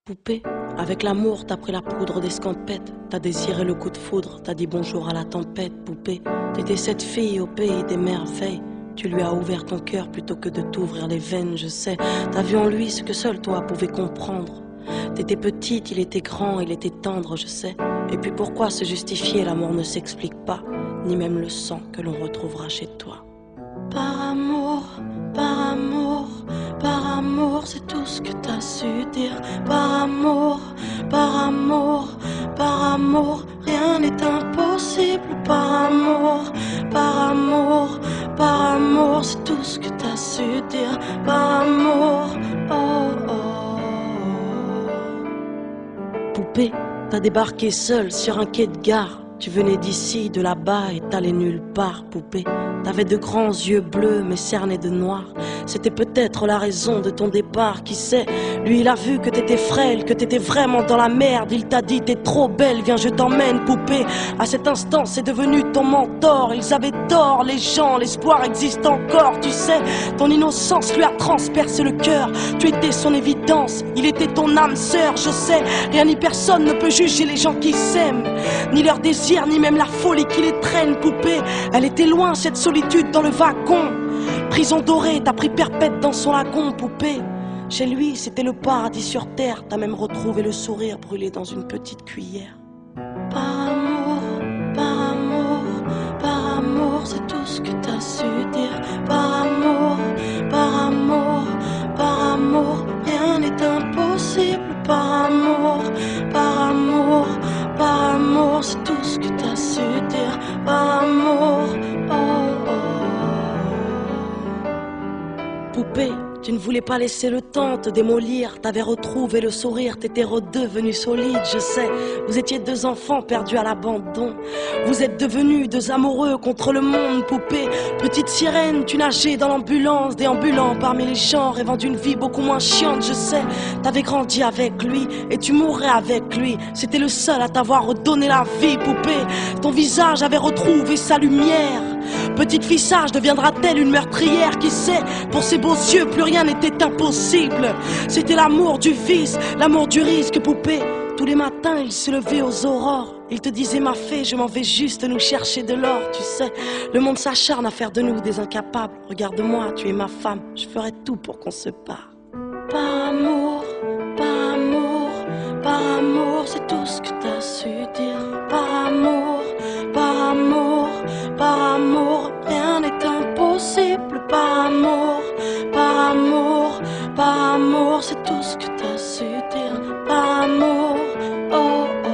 Poupée, avec l'amour t'as pris la poudre d'escampette. T'as désiré le coup de foudre, t'as dit bonjour à la tempête. Poupée, t'étais cette fille au pays des merveilles. Tu lui as ouvert ton cœur plutôt que de t'ouvrir les veines, je sais. T'as vu en lui ce que seul toi pouvais comprendre. T'étais petite, il était grand, il était tendre, je sais. Et puis pourquoi se justifier, l'amour ne s'explique pas, ni même le sang que l'on retrouvera chez toi. Par amour, par amour, par amour, c'est tout ce que t'as su dire. Par amour, par amour, par amour, rien n'est impossible. Par amour, par amour, par amour, c'est tout ce que t'as su dire. Par amour, oh oh. Poupée, t'as débarqué seule sur un quai de gare. Tu venais d'ici, de là-bas et t'allais nulle part, poupée. T'avais de grands yeux bleus mais cernés de noir. C'était peut-être la raison de ton départ, qui sait. Lui il a vu que t'étais frêle, que t'étais vraiment dans la merde. Il t'a dit t'es trop belle, viens je t'emmène, poupée. À cet instant c'est devenu ton mentor. Ils avaient tort les gens, l'espoir existe encore, tu sais. Ton innocence lui a transpercé le cœur. Tu étais son évidence, il était ton âme sœur, je sais. Rien ni personne ne peut juger les gens qui s'aiment, ni leur désir, ni même la folie qui les traîne, poupée. Elle était loin cette solitude dans le wagon. Prison dorée, t'as pris perpète dans son lagon, poupée. Chez lui c'était le paradis sur terre. T'as même retrouvé le sourire brûlé dans une petite cuillère. Par amour, par amour, par amour, c'est tout ce que t'as su dire. Par amour, par amour, par amour, rien n'est impossible. Par amour, par amour, par amour, c'est tout ce que t'as su dire. Par amour, oh oh. Poupée, tu ne voulais pas laisser le temps te démolir. T'avais retrouvé le sourire, t'étais redevenu solide, je sais. Vous étiez deux enfants perdus à l'abandon. Vous êtes devenus deux amoureux contre le monde, poupée. Petite sirène, tu nageais dans l'ambulance, déambulant parmi les champs, rêvant d'une vie beaucoup moins chiante, je sais. T'avais grandi avec lui et tu mourrais avec lui. C'était le seul à t'avoir redonné la vie, poupée. Ton visage avait retrouvé sa lumière. Petite fille sage deviendra-t-elle une meurtrière? Qui sait? Pour ses beaux yeux, plus rien n'était impossible. C'était l'amour du vice, l'amour du risque, poupée. Tous les matins, il se levait aux aurores. Il te disait ma fée, je m'en vais juste nous chercher de l'or. Tu sais, le monde s'acharne à faire de nous des incapables. Regarde-moi, tu es ma femme, je ferai tout pour qu'on se parle. Par amour, par amour, par amour, c'est tout ce que t'as su dire. Par amour, par amour, par amour, rien n'est impossible. Par amour, par amour, par amour, c'est tout ce que t'as su dire. Par amour, oh oh.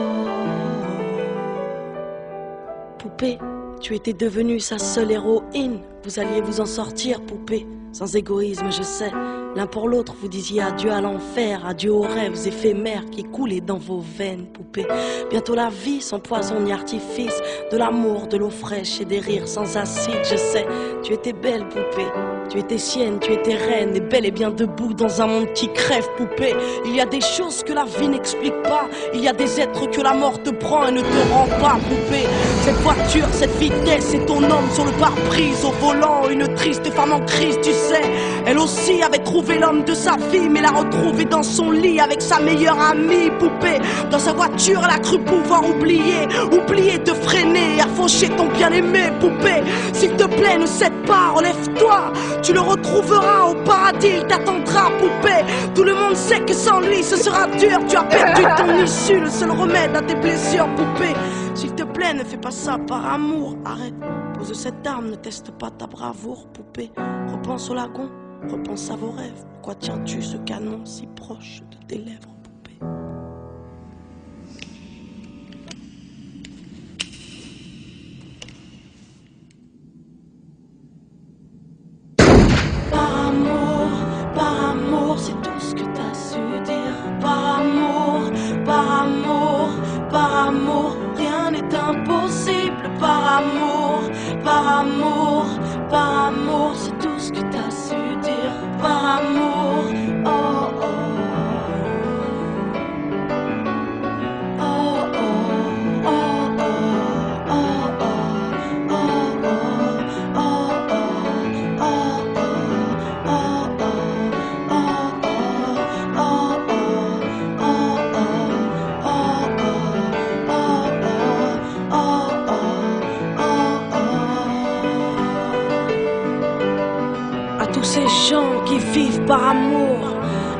Poupée, tu étais devenue sa seule héroïne. Vous alliez vous en sortir, poupée, sans égoïsme, je sais. L'un pour l'autre, vous disiez adieu à l'enfer, adieu aux rêves éphémères qui coulaient dans vos veines, poupée. Bientôt la vie sans poison ni artifice, de l'amour, de l'eau fraîche et des rires sans acide, je sais. Tu étais belle, poupée, tu étais sienne, tu étais reine, et bel et bien debout dans un monde qui crève, poupée. Il y a des choses que la vie n'explique pas, il y a des êtres que la mort te prend et ne te rend pas, poupée. Cette voiture, cette vitesse, c'est ton homme sur le pare-brise, au volant, une triste femme en crise, tu sais. Elle aussi avait trouvé l'homme de sa vie, mais l'a retrouvé dans son lit avec sa meilleure amie, poupée. Dans sa voiture, elle a cru pouvoir oublier de freiner, à faucher ton bien-aimé, poupée. S'il te plaît, ne cède pas, relève-toi, tu le retrouveras au paradis, il t'attendra, poupée. Tout le monde sait que sans lui, ce sera dur, tu as perdu ton issue, le seul remède à tes blessures, poupée. S'il te plaît, ne fais pas ça par amour, arrête. Pose cette arme, ne teste pas ta bravoure, poupée. Repense au lagon, repense à vos rêves. Pourquoi tiens-tu ce canon si proche de tes lèvres, poupée? Par amour, c'est tout ce que t'as su dire. Par amour, par amour, par amour, rien n'est impossible. Par amour, par amour, par amour, c'est tout ce que t'as su dire. Par amour, oh oh. Oh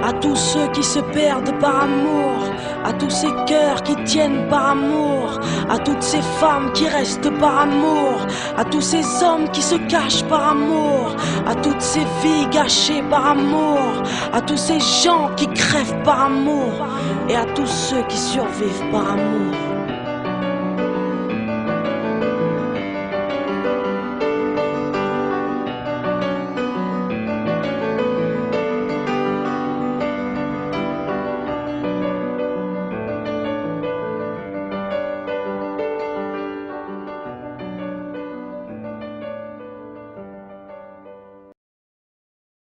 à tous ceux qui se perdent par amour, à tous ces cœurs qui tiennent par amour, à toutes ces femmes qui restent par amour, à tous ces hommes qui se cachent par amour, à toutes ces vies gâchées par amour, à tous ces gens qui crèvent par amour, et à tous ceux qui survivent par amour.